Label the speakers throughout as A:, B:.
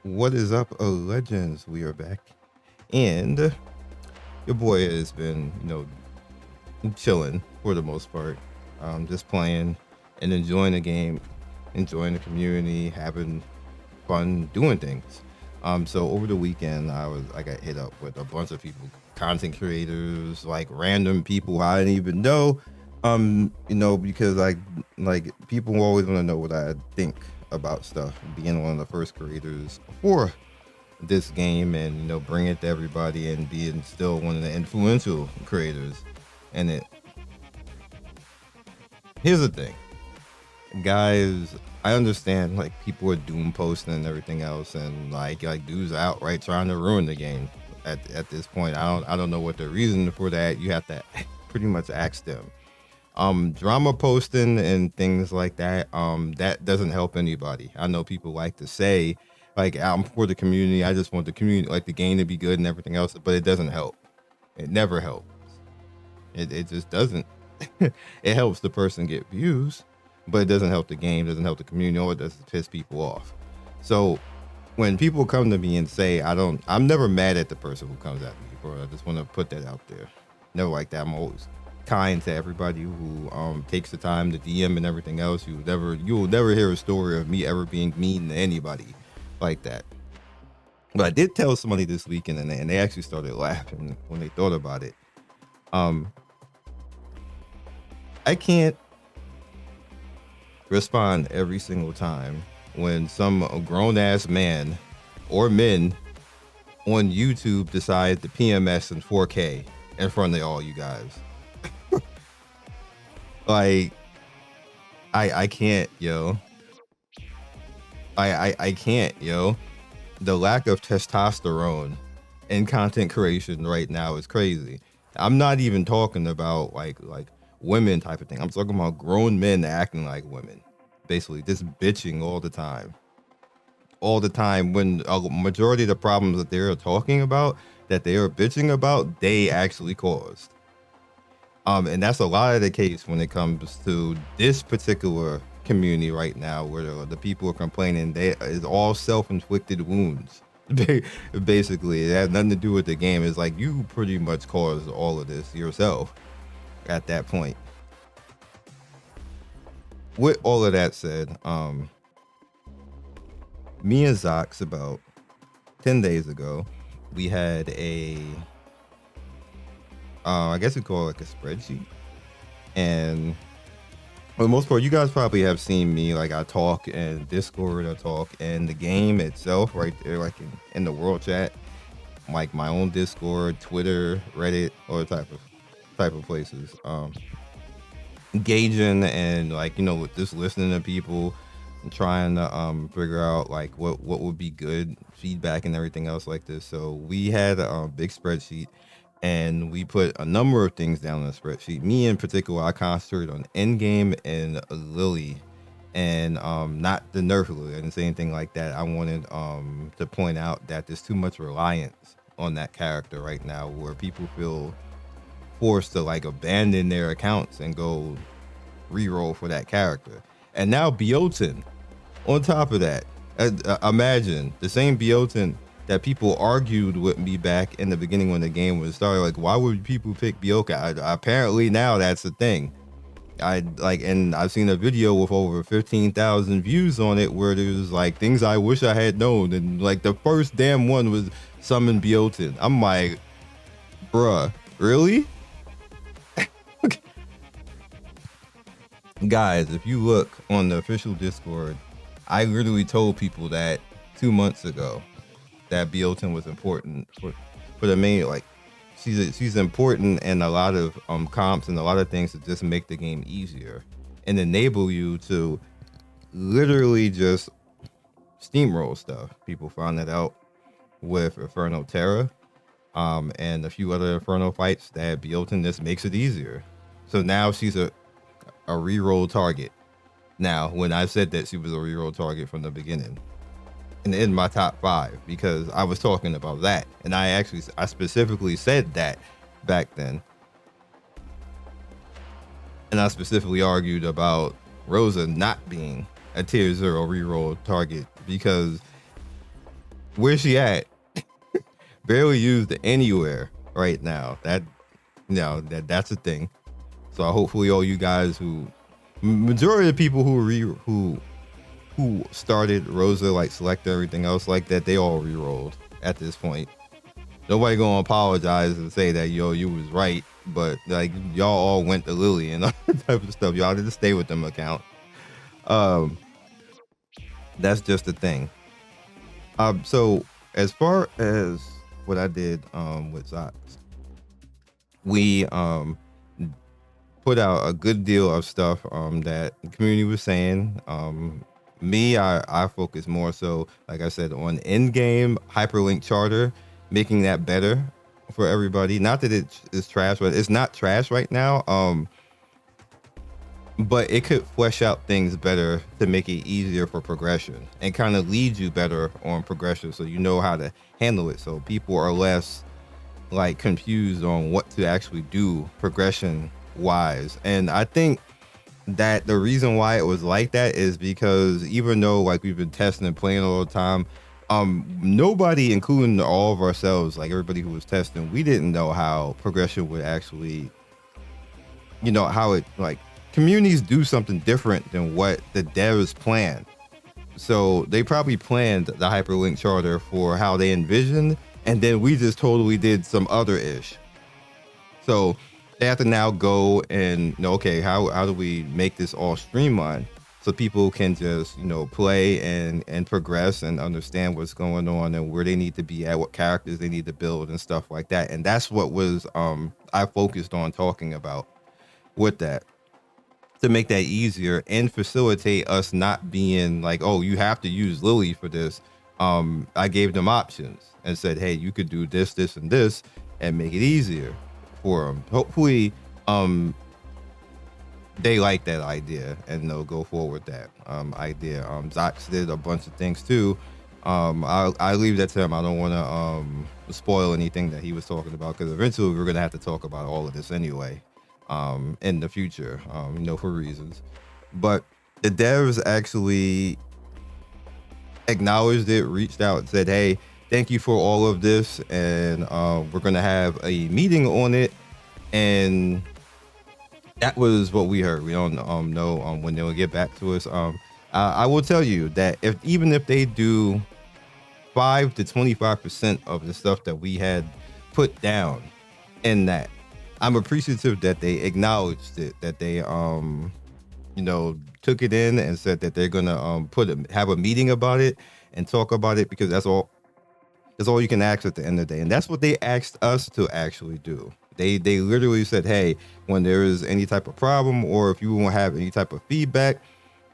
A: What is up, legends? We are back, and your boy has been, chilling for the most part, just playing and enjoying the game, enjoying the community, having fun, doing things. So over the weekend, I got hit up with a bunch of people, content creators, like random people I didn't even know. Because like people always want to know what I think about stuff. Being one of the first creators for this game, and bring it to everybody, and being still one of the influential creators. And here's the thing, guys. I understand like people are doom posting and everything else, and like dudes outright trying to ruin the game. At this point, I don't know what the reason for that. You have to pretty much ask them. Drama posting and things like that, that doesn't help anybody. I know people like to say like, I'm for the community, I just want the community, like the game to be good and everything else, but it doesn't help. It never helps. It just doesn't. It helps the person get views, but it doesn't help the game, doesn't help the community, or it doesn't piss people off. So when people come to me and say, I'm never mad at the person who comes at me, bro. I just want to put that out there. Never like that. I'm always kind to everybody who takes the time to DM and everything else. You will never hear a story of me ever being mean to anybody like that. But I did tell somebody this weekend, and they actually started laughing when they thought about it. I can't respond every single time when some grown ass man or men on YouTube decide to PMS in 4K in front of all you guys. Like, I can't, yo. I can't, yo. The lack of testosterone in content creation right now is crazy. I'm not even talking about like women type of thing. I'm talking about grown men acting like women, basically just bitching all the time. All the time, when a majority of the problems that they're talking about, that they are bitching about, they actually caused. And that's a lot of the case when it comes to this particular community right now, where the people are complaining they is all self-inflicted wounds. Basically, it has nothing to do with the game. It's like you pretty much caused all of this yourself at that point. With all of that said, me and Zox, about 10 days ago, we had I guess we call it like a spreadsheet. And for the most part, you guys probably have seen me, like I talk in Discord, I talk in the game itself, right there, like in the world chat, like my own Discord, Twitter, Reddit, or type of places. Engaging and like with just listening to people and trying to figure out like what would be good feedback and everything else like this. So we had a big spreadsheet, and we put a number of things down on the spreadsheet. Me in particular, I concentrated on Endgame and Lily, and not the Nerf Lily. I didn't say anything like that. I wanted to point out that there's too much reliance on that character right now, where people feel forced to like abandon their accounts and go reroll for that character. And now Biotin, on top of that, imagine the same Biotin that people argued with me back in the beginning when the game was started. Like, why would people pick Bioka? Apparently now that's the thing. And I've seen a video with over 15,000 views on it where there's like things I wish I had known, and like the first damn one was summon Biotin. I'm like, bruh, really? Guys, if you look on the official Discord, I literally told people that 2 months ago that Biotin was important for the main, like she's important in a lot of comps and a lot of things to just make the game easier and enable you to literally just steamroll stuff. People found that out with Inferno Terra, and a few other Inferno fights, that Biotin just makes it easier. So now she's a reroll target. Now, when I said that she was a reroll target from the beginning, and in my top 5, because I was talking about that, and I specifically said that back then, and I specifically argued about Rosa not being a tier 0 reroll target, because Where's she at? Barely used anywhere right now. That's a thing. So hopefully all you guys majority of the people who started Rosa, like select everything else like that, they all re-rolled at this point. Nobody gonna apologize and say that you was right, but like y'all all went to Lily and all that type of stuff. Y'all didn't stay with them account. Um, that's just the thing. So as far as what I did with Zox, we put out a good deal of stuff that the community was saying. I focus more so, like I said, on in-game hyperlink charter, making that better for everybody. Not that it is trash, but it's not trash right now. But it could flesh out things better to make it easier for progression and kind of lead you better on progression, so you know how to handle it. So people are less like confused on what to actually do progression wise. And I think that the reason why it was like that is because even though like we've been testing and playing all the time, nobody, including all of ourselves, like everybody who was testing, we didn't know how progression would actually, how it, like, communities do something different than what the devs planned. So they probably planned the hyperlink charter for how they envisioned, and then we just totally did some other ish. So they have to now go and okay, how do we make this all streamlined so people can just play and progress and understand what's going on and where they need to be at, what characters they need to build and stuff like that. And that's what was I focused on talking about with that, to make that easier and facilitate us not being like, oh, you have to use Lily for this. I gave them options and said, hey, you could do this, this, and this, and make it easier for them. Hopefully, they like that idea and they'll go forward with that idea. Zox did a bunch of things too. I leave that to him. I don't want to spoil anything that he was talking about, because eventually we're gonna have to talk about all of this anyway. In the future, for reasons. But the devs actually acknowledged it, reached out and said, hey, thank you for all of this, and we're gonna have a meeting on it. And that was what we heard. We don't know when they'll get back to us. I will tell you that even if they do 5 to 25% of the stuff that we had put down in that, I'm appreciative that they acknowledged it, that they took it in and said that they're gonna have a meeting about it and talk about it, because that's all you can ask at the end of the day. And that's what they asked us to actually do. They literally said, hey, when there is any type of problem or if you want to have any type of feedback,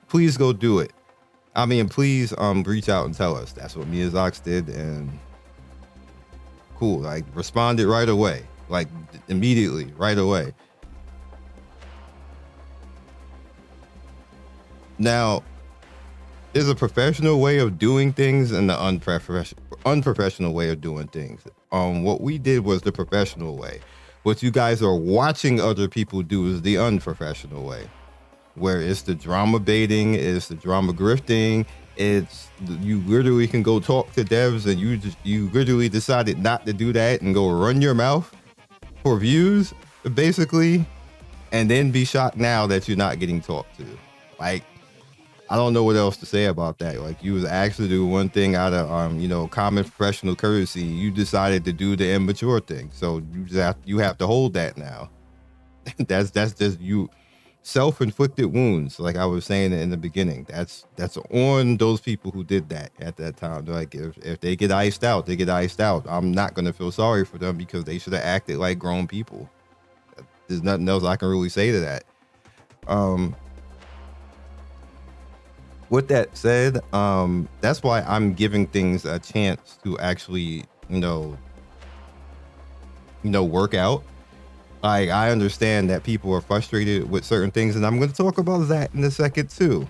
A: please go do it. I mean, please reach out and tell us. That's what me and Zox did, and cool, like responded right away. Like immediately, right away. Now, there's a professional way of doing things and the unprofessional way of doing things. What we did was the professional way. What you guys are watching other people do is the unprofessional way, where it's the drama baiting, it's the drama grifting. You literally can go talk to devs and you literally decided not to do that and go run your mouth for views, basically, and then be shocked now that you're not getting talked to. Like, I don't know what else to say about that. Like, you was actually doing one thing out of common professional courtesy. You decided to do the immature thing, so you have to hold that now. that's just you, self-inflicted wounds, like I was saying in the beginning. That's on those people who did that at that time. They're like, if they get iced out, they get iced out. I'm not gonna feel sorry for them, because they should have acted like grown people. There's nothing else I can really say to that. With that said, that's why I'm giving things a chance to actually work out. Like, I understand that people are frustrated with certain things, and I'm going to talk about that in a second too.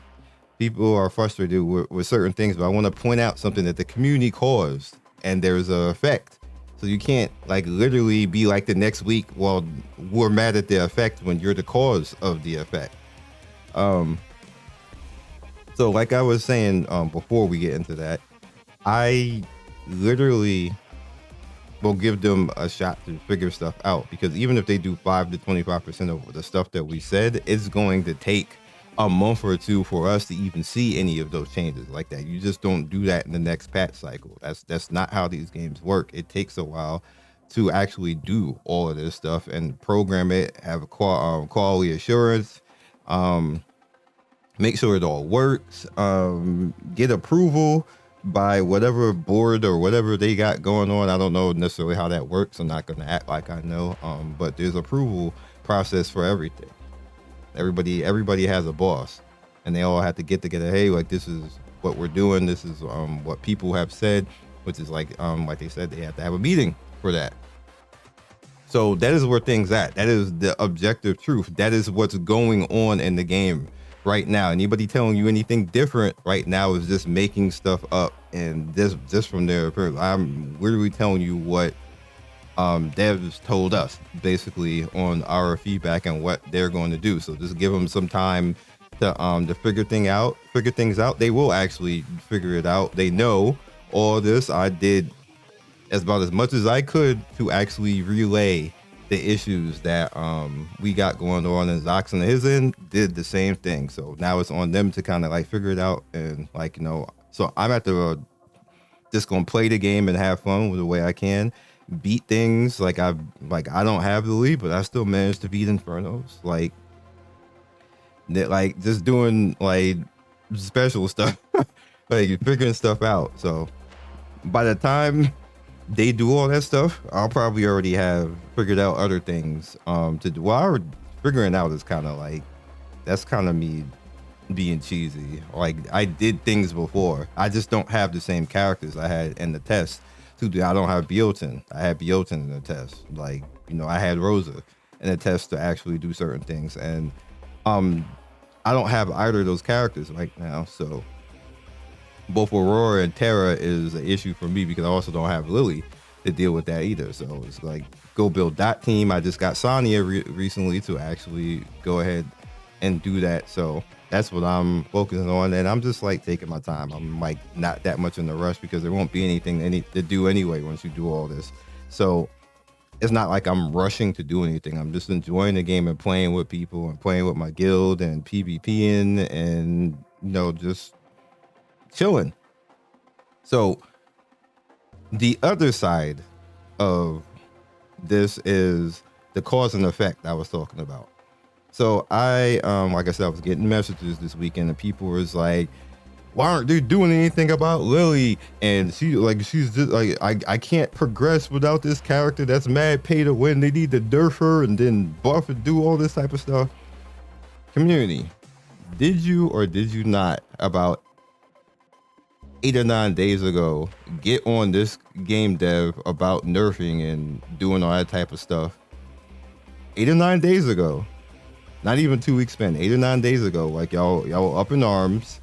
A: People are frustrated with certain things, but I want to point out something that the community caused, and there's an effect. So you can't like literally be like the next week, well, we're mad at the effect when you're the cause of the effect. So like I was saying before we get into that, I literally will give them a shot to figure stuff out, because even if they do 5 to 25% of the stuff that we said, it's going to take a month or two for us to even see any of those changes like that. You just don't do that in the next patch cycle. That's not how these games work. It takes a while to actually do all of this stuff and program it, have a quality assurance, make sure it all works, get approval by whatever board or whatever they got going on. I don't know necessarily how that works. I'm not going to act like I know, but there's approval process for everything. Everybody has a boss, and they all have to get together. Hey, like, this is what we're doing. This is what people have said, which is like they said, they have to have a meeting for that. So that is where things at. That is the objective truth. That is what's going on in the game right now. Anybody telling you anything different right now is just making stuff up, and just from their appearance. I'm literally telling you what devs told us, basically, on our feedback and what they're going to do. So just give them some time to figure things out. They will actually figure it out. They know all this. I did about as much as I could to actually relay the issues that we got going on, and Zox on his end did the same thing. So now it's on them to kind of like figure it out, and like, you know, so I'm at the just gonna play the game and have fun with the way I can, beat things. I don't have the lead, but I still managed to beat Infernos, like just doing like special stuff, like figuring stuff out. So by the time they do all that stuff, I'll probably already have figured out other things to do. Well, figuring out is kind of like, that's kind of me being cheesy. Like, I did things before. I just don't have the same characters I had in the test. I don't have Biotin. I had Biotin in the test. Like, you know, I had Rosa in the test to actually do certain things. And I don't have either of those characters right now. So both Aurora and Terra is an issue for me, because I also don't have Lily to deal with that either. So it's like, go build that team. I just got Sonya recently to actually go ahead and do that. So that's what I'm focusing on, and I'm just like taking my time. I'm like not that much in a rush, because there won't be anything to do anyway once you do all this. So it's not like I'm rushing to do anything. I'm just enjoying the game and playing with people and playing with my guild and PvPing and, you know, just chilling. So the other side of this is the cause and effect I was talking about. So I, like I said, I was getting messages this weekend, and people was like, why aren't they doing anything about Lily? And she's just like, I can't progress without this character that's mad pay to win. They need to nerf her and then buff and do all this type of stuff. Community, did you or did you not, about 8 or 9 days ago, get on this game dev about nerfing and doing all that type of stuff? 8 or 9 days ago. Not even 2 weeks span, 8 or 9 days ago. Like, y'all up in arms.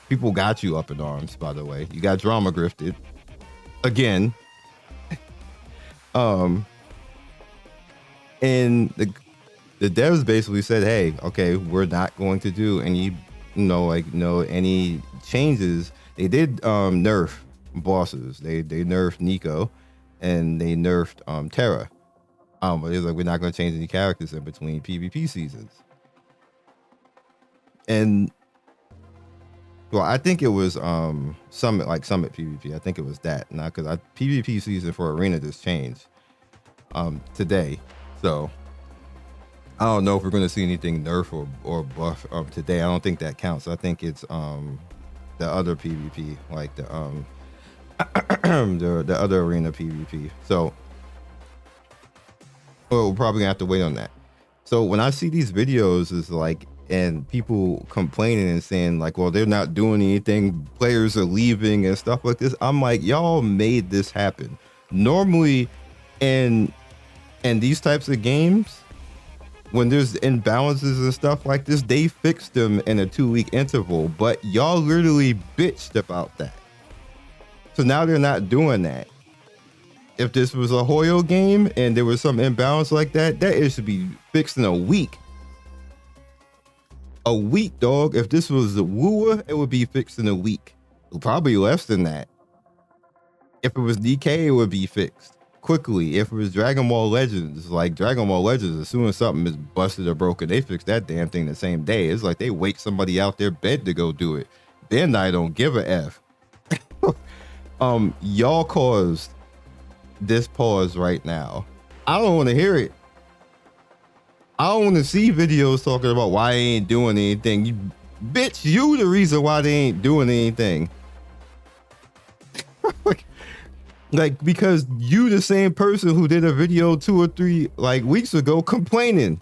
A: People got you up in arms, by the way. You got drama grifted again. And the devs basically said, hey, okay, we're not going to do any, any changes. They did nerf bosses. They nerfed Nico, and they nerfed Terra. But it's like, we're not going to change any characters in between PvP seasons. And well, I think it was Summit PvP. I think it was that. Now, because PvP season for Arena just changed today. So I don't know if we're going to see anything nerf or buff today. I don't think that counts. I think it's the other PvP, like the the other Arena PvP. So we're probably gonna have to wait on that. So when I see these videos, is like, and people complaining and saying like, well, they're not doing anything, players are leaving and stuff like this, I'm like, y'all made this happen. Normally in these types of games, when there's imbalances and stuff like this, they fix them in a 2-week interval, but y'all literally bitched about that. So now they're not doing that. If this was a Hoyo game and there was some imbalance like that, it should be fixed in a week. A week, dog. If this was the Wooa, it would be fixed in a week. Probably less than that. If it was DK, it would be fixed quickly. If it was Dragon Ball Legends, like Dragon Ball Legends, as soon as something is busted or broken, they fix that damn thing the same day. It's like they wake somebody out their bed to go do it. Then I don't give a F. Y'all caused this pause right now. I don't want to hear it. I don't want to see videos talking about why they ain't doing anything. You bitch, you the reason why they ain't doing anything. Like, because you the same person who did a video 2 or 3 like weeks ago complaining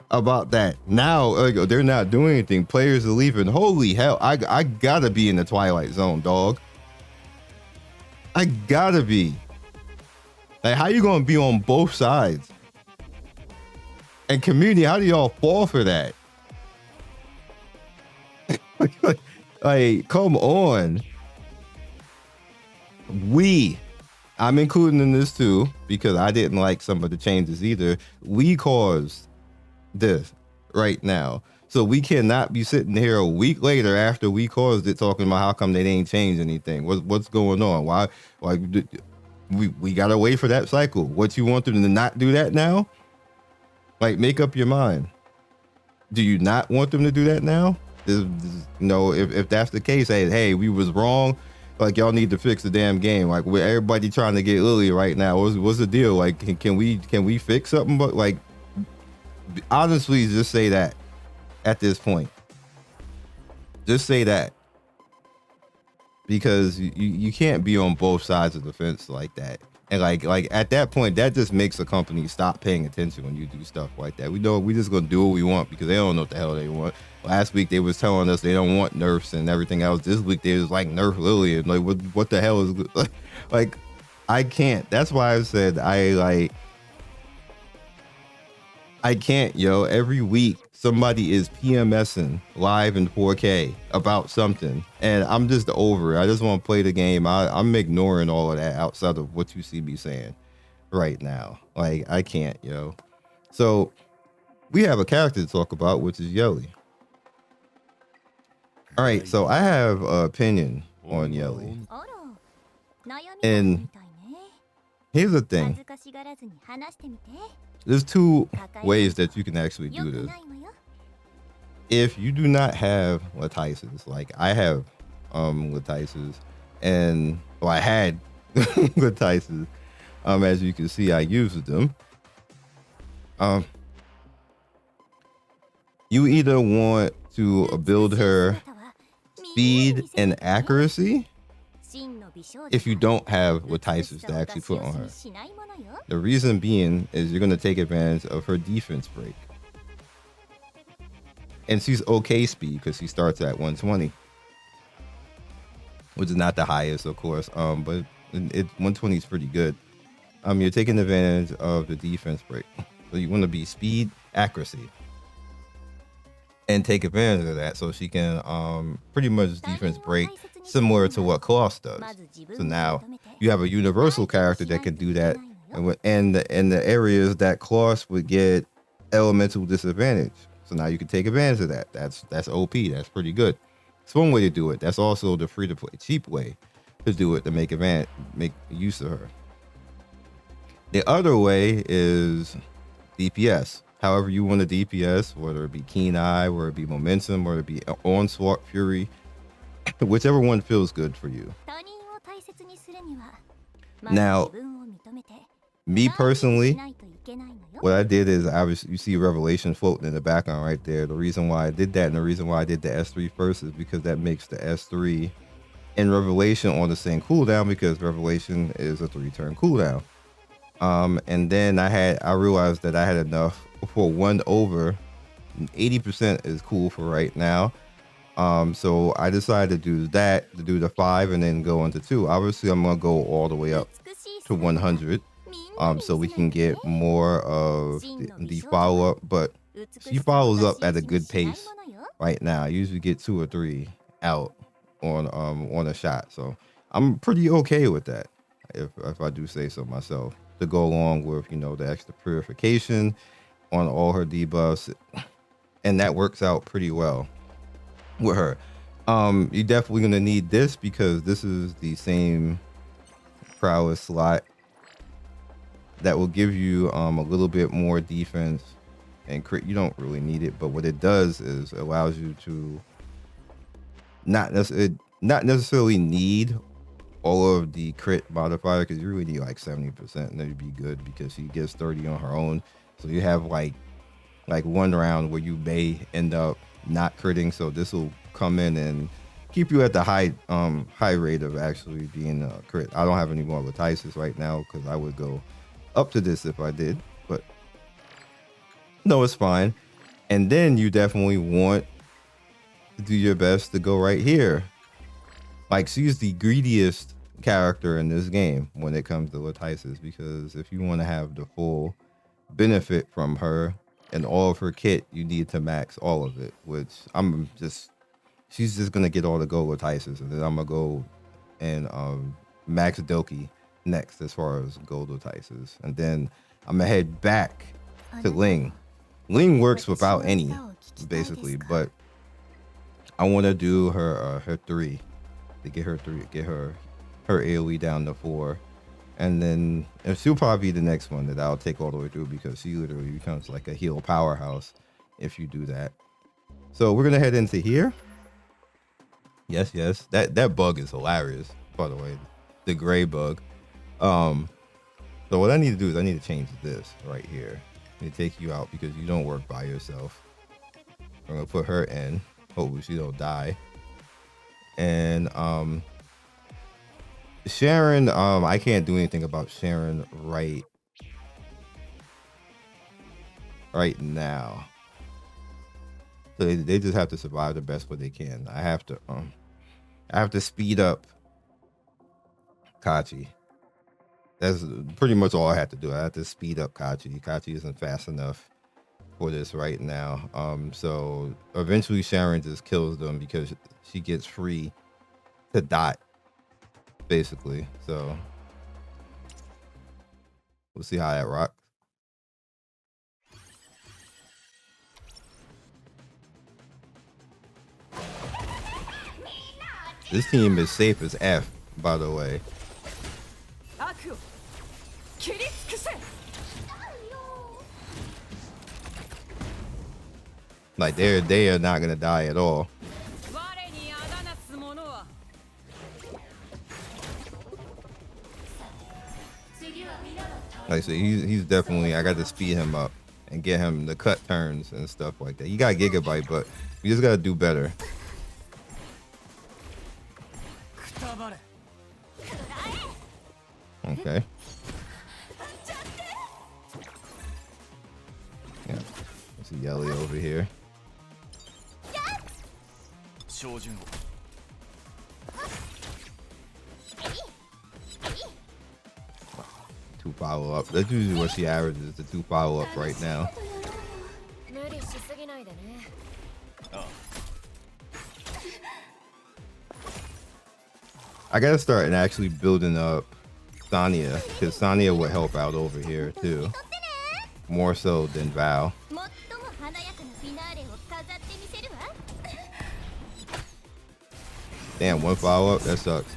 A: about that. Now like, they're not doing anything. Players are leaving. Holy hell, I gotta be in the Twilight Zone, dog. I gotta be. Like, how you gonna be on both sides? And community, how do y'all fall for that? Like, come on. I'm including in this too, because I didn't like some of the changes either. We caused this right now. So we cannot be sitting here a week later after we caused it talking about how come they didn't change anything. What's going on? Why we gotta wait for that cycle. What, you want them to not do that now? Like, make up your mind. Do you not want them to do that now? If that's the case, hey, we was wrong. Like, y'all need to fix the damn game. Like, with everybody trying to get Lily right now, what's the deal? Like, can we fix something? But like, honestly, just say that at this point. Just say that, because you can't be on both sides of the fence like that. And like at that point, that just makes a company stop paying attention when you do stuff like that. We know we just gonna do what we want because they don't know what the hell they want. Last week they was telling us they don't want nerfs and everything else. This week they was like nerf Lily, and like what the hell is like I can't. That's why I said I can't, yo. Every week somebody is PMSing live in 4K about something, and I'm just over it. I just want to play the game. I'm ignoring all of that outside of what you see me saying right now. Like, I can't, yo. So we have a character to talk about, which is Yeli. All right, so I have an opinion on Yeli. And here's the thing. There's 2 ways that you can actually do this. If you do not have Latices, like I have Latices, and I had Latices, as you can see, I used them. You either want to build her speed and accuracy if you don't have Latices to actually put on her. The reason being is you're going to take advantage of her defense break. And she's okay speed because she starts at 120, which is not the highest, of course. But 120 is pretty good. You're taking advantage of the defense break. So you want to be speed, accuracy, and take advantage of that so she can pretty much defense break similar to what Kloss does. So now you have a universal character that can do that, and the areas that Kloss would get elemental disadvantage. So now you can take advantage of that. That's OP. That's pretty good. It's one way to do it. That's also the free to play cheap way to do it, to make use of her. The other way is DPS. However you want to DPS, whether it be Keen Eye, whether it be Momentum, whether it be Onslaught, Fury, whichever one feels good for you. Now, me personally, what I did is you see Revelation floating in the background right there. The reason why I did that and the reason why I did the S3 first is because that makes the S3 and Revelation on the same cooldown, because Revelation is a 3-turn cooldown. And then I realized that I had enough for 1 over. 80% is cool for right now. So I decided to do that, to do the 5 and then go into 2. Obviously I'm gonna go all the way up to 100. So we can get more of the follow-up, but she follows up at a good pace right now. I usually get 2 or 3 out on a shot, so I'm pretty okay with that, if I do say so myself, to go along with, the extra purification on all her debuffs, and that works out pretty well with her. You're definitely gonna need this because this is the same prowess slot that will give you a little bit more defense and crit. You don't really need it, but what it does is it allows you to not necessarily need all of the crit modifier, because you really need like 70%, and then you'd be good because she gets 30 on her own. So you have like one round where you may end up not critting, so this will come in and keep you at the high rate of actually being a crit. I don't have any more Latisis right now because I would go up to this if I did, but no, it's fine. And then you definitely want to do your best to go right here. Like, she's the greediest character in this game when it comes to Latisis, because if you want to have the full benefit from her and all of her kit, you need to max all of it, which she's just gonna get all the gold Latisis, and then I'm gonna go and max Doki next as far as gold Latisis, and then I'm gonna head back to Ling. Ling works without any, basically, but I want to do her 3 to get her AoE down to 4, and then she'll probably be the next one that I'll take all the way through, because she literally becomes like a heal powerhouse if you do that. So we're gonna head into here. Yes, that bug is hilarious, by the way, the gray bug. So what I need to do is I need to change this right here. I need to take you out because you don't work by yourself. I'm gonna put her in. Hopefully she don't die. And Sharon, I can't do anything about Sharon right now. So they just have to survive the best way they can. I have to speed up Kachi. That's pretty much all I have to do. I have to speed up Kachi. Kachi isn't fast enough for this right now. So eventually Sharon just kills them because she gets free to dot, basically. So we'll see how that rocks. This team is safe as F, by the way. Like they are not gonna die at all. Like, so he's definitely, I got to speed him up and get him the cut turns and stuff like that. You got Gigabyte, but you just gotta do better. Okay. Yeah. Let's see Yeli over here. 2 follow up. That's usually what she averages, the 2 follow up right now. I gotta start and actually building up Sonya, because Sonya would help out over here too, more so than Val. Damn, 1 follow up, that sucks.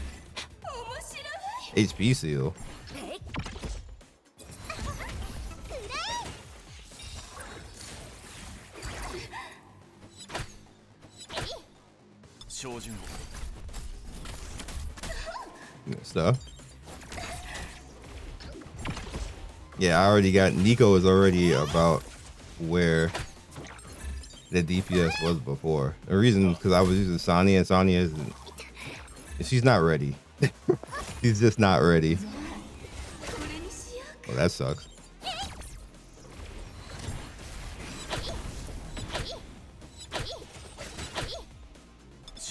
A: HP seal. Good stuff. Yeah, I already got, Nico is already about where the DPS was before. The reason is because I was using Sonya, and Sonya isn't, she's not ready. She's just not ready. Well, that sucks.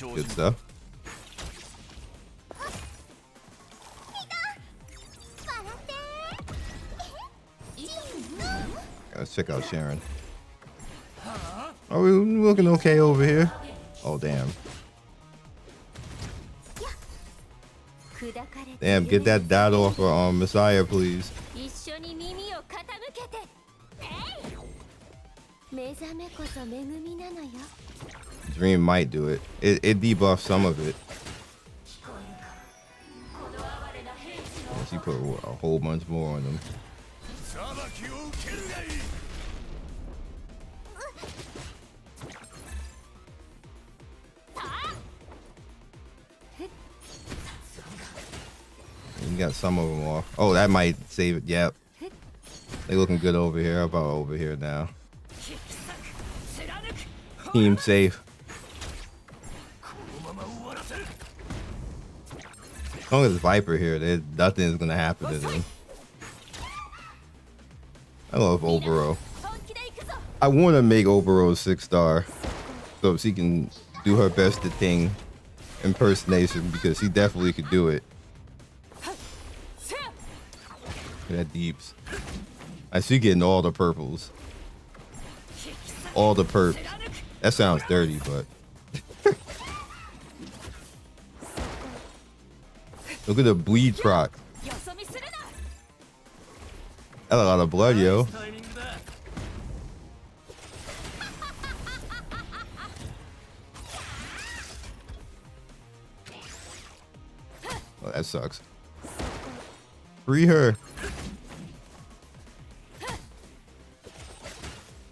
A: Good stuff. Let's check out Sharon. Are we looking okay over here? Oh, damn. Damn, get that dot off of Messiah, please. Dream might do it. It debuffs some of it. a whole bunch more on them. You got some of them off. Oh, that might save it. Yep. They looking good over here. How about over here now? Team safe. As long as Viper here, nothing is gonna happen to them. I love Oboro. I want to make Oboro 6-star so she can do her best to Ting impersonation because she definitely could do it. That deeps. I see getting all the purples. All the perps. That sounds dirty, but look at the bleed proc. That's a lot of blood, yo. Oh, that sucks. Free her.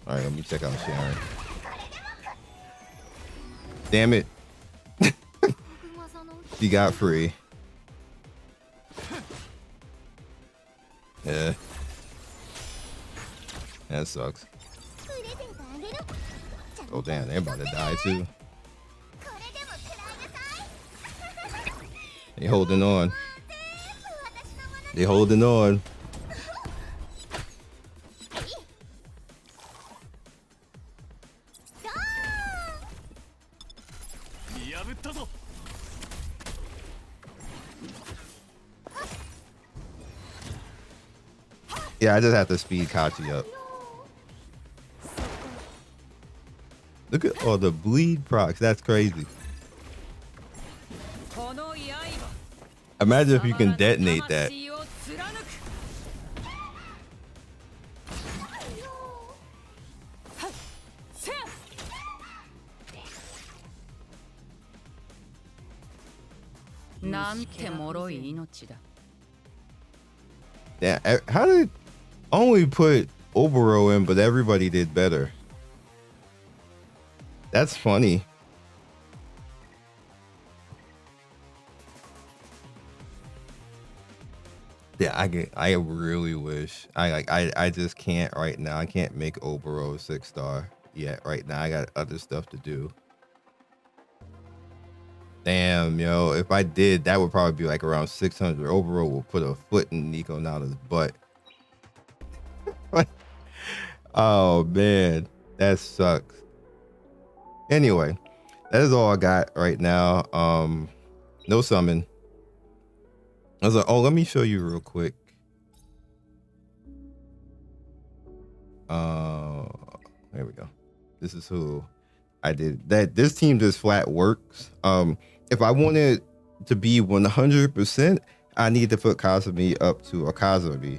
A: Alright, let me check out Sharon. Damn it. She got free. Yeah. That sucks. Oh damn, they're about to die too. They holding on. They holding on. Yeah, I just have to speed Kachi up. Look at all the bleed procs. That's crazy. Imagine if you can detonate that. Yeah, how did only put Oboro in, but everybody did better? That's funny. Yeah, I really wish I just can't right now. I can't make Oboro 6-star yet right now. I got other stuff to do. Damn, yo, if I did, that would probably be like around 600. Oboro will put a foot in Nico Nada's butt. Oh man, that sucks. Anyway, that is all I got right now. No summon. I was like, oh, let me show you real quick. There we go. This is who I did that. This team just flat works. If I wanted to be 100%, I need to put Kazumi up to, or Kazumi,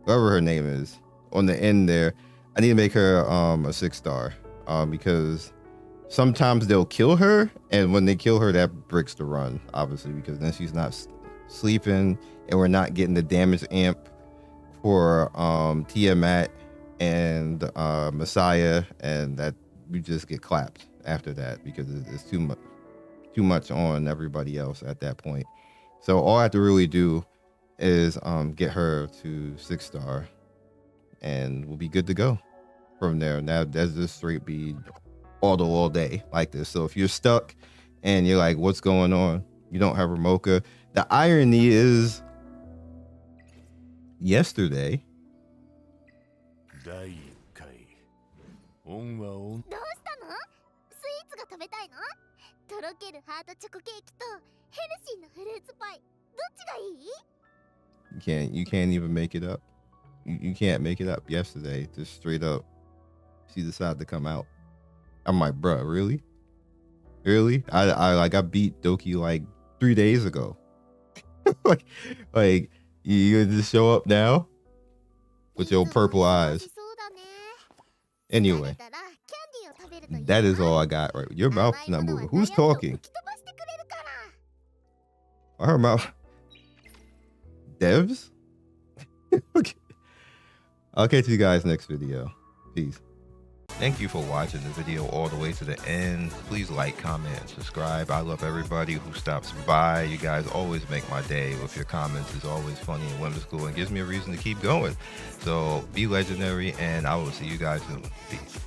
A: whatever her name is, on the end there. I need to make her a 6-star, because sometimes they'll kill her, and when they kill her, that breaks the run, obviously, because then she's not sleeping, and we're not getting the damage amp for Tiamat and Messiah, and that we just get clapped after that because it's too much on everybody else at that point. So all I have to really do is get her to 6-star, and we'll be good to go from there. Now that's just straight be all day like this. So if you're stuck and you're like, what's going on? You don't have Ramoka. The irony is, yesterday, you can't even make it up. You can't make it up. Yesterday, just straight up, she decided to come out. I'm like, bruh, really? I beat Doki like 3 days ago. like you just show up now with your purple eyes. Anyway, that is all I got. Right, your mouth's not moving. Who's talking? Her mouth. Devs? Okay. I'll catch you guys next video. Peace. Thank you for watching the video all the way to the end. Please like, comment, and subscribe. I love everybody who stops by. You guys always make my day with your comments. It's always funny and whimsical and gives me a reason to keep going. So be legendary, and I will see you guys soon. Peace.